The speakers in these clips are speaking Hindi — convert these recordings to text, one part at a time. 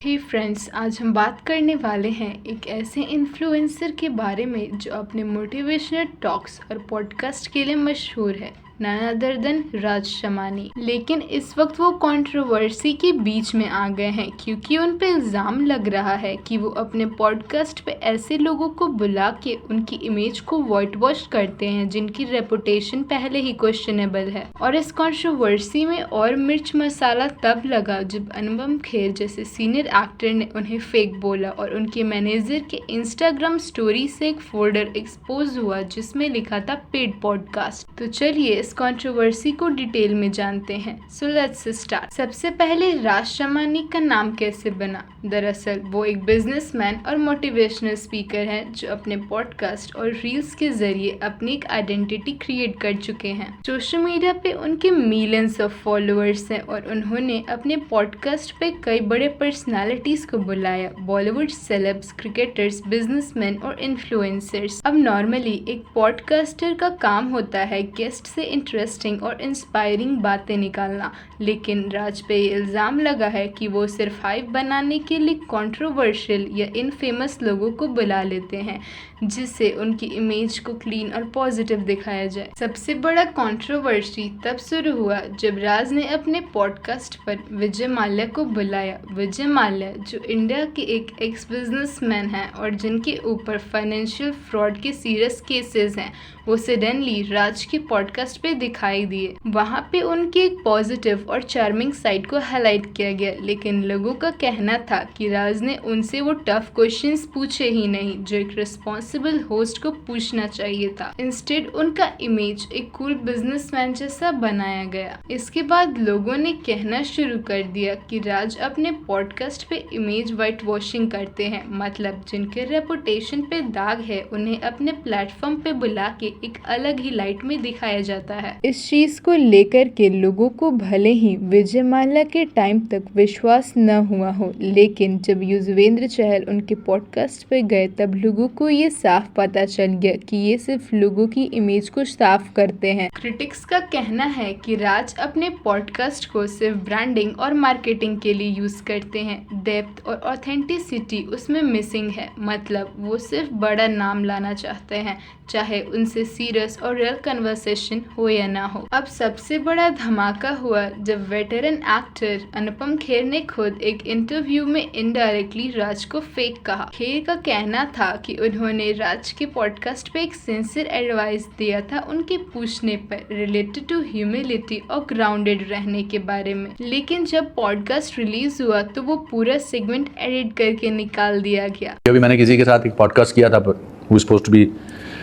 हे फ्रेंड्स, आज हम बात करने वाले हैं एक ऐसे इन्फ्लुएंसर के बारे में जो अपने मोटिवेशनल टॉक्स और पॉडकास्ट के लिए मशहूर है, नन अदर देन राज शमानी। लेकिन इस वक्त वो कंट्रोवर्सी के बीच में आ गए हैं क्योंकि उन पे इल्ज़ाम लग रहा है कि वो अपने पॉडकास्ट पे ऐसे लोगों को बुला के उनकी इमेज को व्हाइट वॉश करते हैं जिनकी रेपुटेशन पहले ही क्वेश्चनेबल है। और इस कंट्रोवर्सी में और मिर्च मसाला तब लगा जब अनुपम खेर जैसे सीनियर एक्टर ने उन्हें फेक बोला और उनके मैनेजर के इंस्टाग्राम स्टोरी से एक फोल्डर एक्सपोज हुआ जिसमें लिखा था पेड पॉडकास्ट। तो चलिए इस कंट्रोवर्सी को डिटेल में जानते हैं। So let's start. सबसे पहले राज शमानी का नाम कैसे बना? दरअसल वो एक बिजनेसमैन और मोटिवेशनल स्पीकर हैं जो अपने पॉडकास्ट और रील्स के जरिए अपनी एक आइडेंटिटी क्रिएट कर चुके हैं। सोशल मीडिया पे उनके मिलियंस ऑफ फॉलोअर्स हैं और उन्होंने अपने पॉडकास्ट पे कई बड़े पर्सनालिटीज को बुलाया, बॉलीवुड सेलेब्स, क्रिकेटर्स, बिजनेसमैन और इन्फ्लुएंसर्स। अब नॉर्मली एक पॉडकास्टर का काम होता है गेस्ट से इंटरेस्टिंग और इंस्पायरिंग बातें निकालना, लेकिन राज पे ये इल्ज़ाम लगा है कि वो सिर्फ हाइप बनाने के लिए कंट्रोवर्शियल या इनफेमस लोगों को बुला लेते हैं जिससे उनकी इमेज को क्लीन और पॉजिटिव दिखाया जाए। सबसे बड़ा कंट्रोवर्सी तब शुरू हुआ जब राज ने अपने पॉडकास्ट पर विजय माल्या को बुलाया। विजय माल्या जो इंडिया के एक एक्स बिजनेसमैन हैं और जिनके ऊपर फाइनेंशियल फ्रॉड के सीरियस केसेस हैं, वो सडनली राज के पॉडकास्ट पे दिखाई दिए। वहाँ पे उनकी एक पॉजिटिव और चार्मिंग साइड को हाईलाइट किया गया, लेकिन लोगों का कहना था कि राज ने उनसे वो टफ क्वेश्चंस पूछे ही नहीं जो एक रिस्पॉन्सिबल होस्ट को पूछना चाहिए था। इंस्टेड उनका इमेज एक कूल बिजनेसमैन जैसा बनाया गया। इसके बाद लोगों ने कहना शुरू कर दिया कि राज अपने पॉडकास्ट पे इमेज वाइट वॉशिंग करते हैं, मतलब जिनके रेपुटेशन पे दाग है उन्हें अपने प्लेटफॉर्म पे बुला के एक अलग ही लाइट में दिखाया जाता है। इस चीज को लेकर के लोगों को भले ही विजय माल्या के टाइम तक विश्वास न हुआ हो, लेकिन जब युजवेंद्र चहल उनके पॉडकास्ट पे गए तब लोगों को ये साफ पता चल गया कि ये सिर्फ लोगों की इमेज को साफ करते हैं। क्रिटिक्स का कहना है कि राज अपने पॉडकास्ट को सिर्फ ब्रांडिंग और मार्केटिंग के लिए यूज करते हैं। डेप्थ और ऑथेंटिसिटी उसमें मिसिंग है, मतलब वो सिर्फ बड़ा नाम लाना चाहते हैं, चाहे उनसे सीरियस और रियल कन्वर्सेशन हो या ना हो। अब सबसे बड़ा धमाका हुआ जब वेटरन एक्टर अनुपम खेर ने खुद एक इंटरव्यू में इनडायरेक्टली राज को फेक कहा। खेर का कहना था कि उन्होंने राज के पॉडकास्ट पे एक सिंसियर एडवाइस दिया था उनके पूछने पर रिलेटेड टू ह्यूमिलिटी और ग्राउंडेड रहने के बारे में, लेकिन जब पॉडकास्ट रिलीज हुआ तो वो पूरा सेगमेंट एडिट करके निकाल दिया गया। अभी मैंने किसी के साथ एक पॉडकास्ट किया था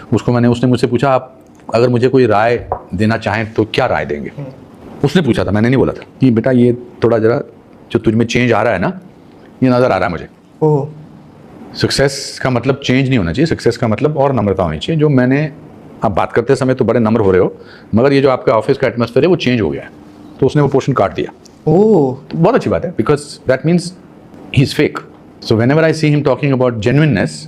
उसने मुझसे पूछा, आप अगर मुझे कोई राय देना चाहें तो क्या राय देंगे? उसने पूछा था, मैंने नहीं बोला था कि बेटा ये थोड़ा जरा जो तुझ में चेंज आ रहा है ना, ये नज़र आ रहा है मुझे। सक्सेस का मतलब चेंज नहीं होना चाहिए, सक्सेस का मतलब और नम्रता होनी चाहिए। जो मैंने आप बात करते समय तो बड़े नम्र हो रहे हो, मगर ये जो आपका ऑफिस का एटमॉस्फेयर है वो चेंज हो गया है। तो उसने वो पोर्शन काट दिया। तो बहुत अच्छी बात है, because that means he is fake. So whenever I see him talking about genuineness,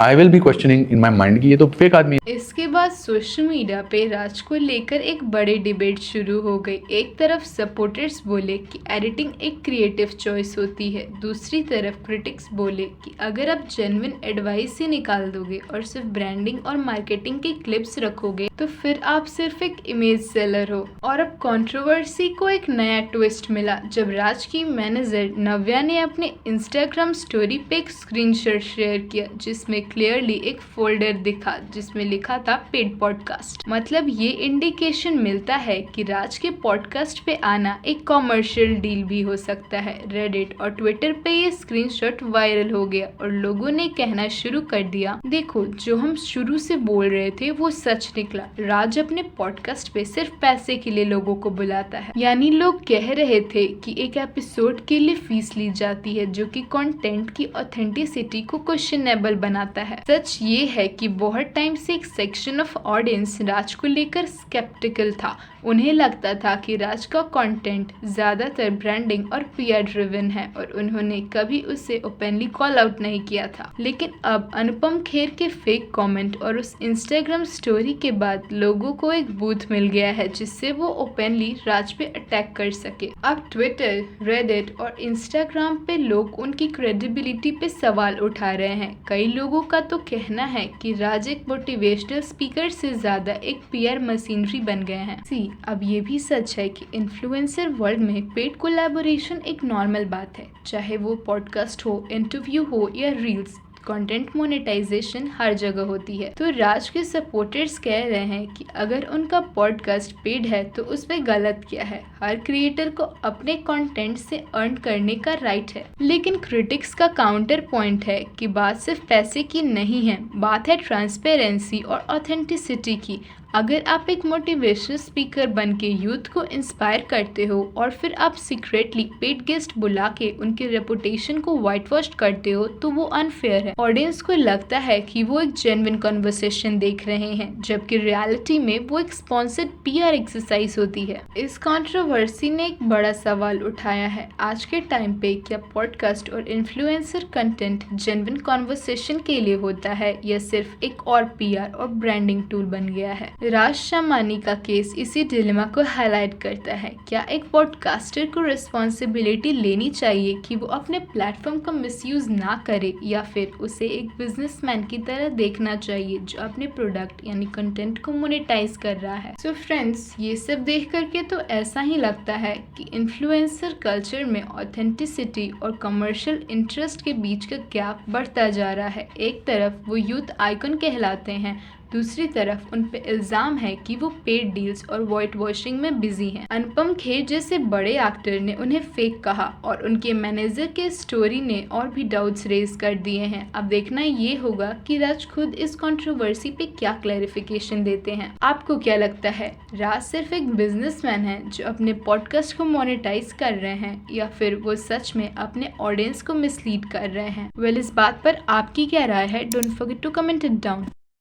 I will be questioning in my mind कि ये तो फेक आदमी है। इसके बाद सोशल मीडिया पे राज को लेकर एक बड़ी डिबेट शुरू हो गई। एक तरफ सपोर्टर्स बोले कि एडिटिंग एक क्रिएटिव चॉइस होती है, दूसरी तरफ क्रिटिक्स बोले कि अगर आप जेन्युइन एडवाइस ही निकाल दोगे और सिर्फ ब्रांडिंग और मार्केटिंग के क्लिप्स रखोगे तो फिर आप सिर्फ एक इमेज सेलर हो। और अब कंट्रोवर्सी को एक नया ट्विस्ट मिला जब राज की मैनेजर नव्या ने अपने इंस्टाग्राम स्टोरी पे एक स्क्रीनशॉट शेयर किया जिसमें क्लियरली एक फोल्डर दिखा जिसमें लिखा था पेड पॉडकास्ट। मतलब ये इंडिकेशन मिलता है कि राज के पॉडकास्ट पे आना एक कॉमर्शियल डील भी हो सकता है। रेडिट और ट्विटर पे ये स्क्रीनशॉट वायरल हो गया और लोगों ने कहना शुरू कर दिया, देखो जो हम शुरू से बोल रहे थे वो सच निकला, राज अपने पॉडकास्ट पे सिर्फ पैसे के लिए लोगों को बुलाता है। यानी लोग कह रहे थे कि एक एपिसोड के लिए फीस ली जाती है जो कि कंटेंट की ऑथेंटिसिटी को क्वेश्चनेबल बनाता है। सच ये है कि बहुत टाइम से एक सेक्शन ऑफ ऑडियंस राज को लेकर स्केप्टिकल था, उन्हें लगता था कि राज का कंटेंट ज़्यादातर ब्रांडिंग और पीआर ड्रिवन है और उन्होंने कभी उसे ओपनली कॉल आउट नहीं किया था। लेकिन अब अनुपम खेर के फेक कमेंट और उस इंस्टाग्राम स्टोरी के बाद लोगों को एक बूथ मिल गया है जिससे वो ओपनली राज पे अटैक कर सके। अब ट्विटर, रेडिट और इंस्टाग्राम पे लोग उनकी क्रेडिबिलिटी पे सवाल उठा रहे हैं। कई लोगों का तो कहना है कि राज एक मोटिवेशनल स्पीकर से ज्यादा एक पीआर मशीनरी बन गए हैं। अब ये भी सच है कि इन्फ्लुएंसर वर्ल्ड में पेड कोलैबोरेशन एक नॉर्मल बात है, चाहे वो पॉडकास्ट हो, इंटरव्यू हो या रील्स। कंटेंट मोनेटाइजेशन हर जगह होती है। तो राज के सपोर्टर्स कह रहे हैं कि अगर उनका पॉडकास्ट पेड है तो उसमें गलत क्या है। हर क्रिएटर को अपने कंटेंट से अर्न करने का राइट है। लेकिन क्रिटिक्स का काउंटर पॉइंट है कि बात सिर्फ पैसे की नहीं है, बात है ट्रांसपेरेंसी और ऑथेंटिसिटी की। अगर आप एक मोटिवेशनल स्पीकर बन के यूथ को इंस्पायर करते हो और फिर आप सीक्रेटली पेड गेस्ट बुला के उनके रेपुटेशन को व्हाइट वॉश करते हो तो वो अनफेयर है। ऑडियंस को लगता है कि वो एक जेन्युइन कन्वर्सेशन देख रहे हैं, जबकि रियलिटी में वो एक स्पॉन्सर्ड पीआर एक्सरसाइज होती है। इस कंट्रोवर्सी ने एक बड़ा सवाल उठाया है। आज के टाइम पे क्या पॉडकास्ट और इन्फ्लुएंसर कंटेंट जेन्युइन कन्वर्सेशन के लिए होता है या सिर्फ एक और पीआर और ब्रांडिंग टूल बन गया है? राज शमानी का केस इसी डिलेमा को हाईलाइट करता है। क्या एक पॉडकास्टर को रिस्पॉन्सिबिलिटी लेनी चाहिए कि वो अपने प्लेटफॉर्म का मिसयूज ना करे या फिर उसे एक बिजनेसमैन की तरह देखना चाहिए जो अपने प्रोडक्ट यानी कंटेंट को मोनेटाइज कर रहा है? सो फ्रेंड्स, ये सब देख करके तो ऐसा ही लगता है कि इन्फ्लुएंसर कल्चर में ऑथेंटिसिटी और कमर्शियल इंटरेस्ट के बीच का गैप बढ़ता जा रहा है। एक तरफ वो यूथ आइकन कहलाते हैं, दूसरी तरफ उन पे इल्जाम है कि वो पेड डील्स और व्हाइट वॉशिंग में बिजी हैं। अनुपम खेर जैसे बड़े एक्टर ने उन्हें फेक कहा और उनके मैनेजर के स्टोरी ने और भी डाउट्स रेज कर दिए हैं। अब देखना ये होगा कि राज खुद इस कंट्रोवर्सी पे क्या क्लैरिफिकेशन देते हैं। आपको क्या लगता है, राज सिर्फ एक बिजनेसमैन है जो अपने पॉडकास्ट को मोनेटाइज कर रहे हैं या फिर वो सच में अपने ऑडियंस को मिसलीड कर रहे हैं? वेल, इस बात पर आपकी क्या राय है? Don't forget to comment it down.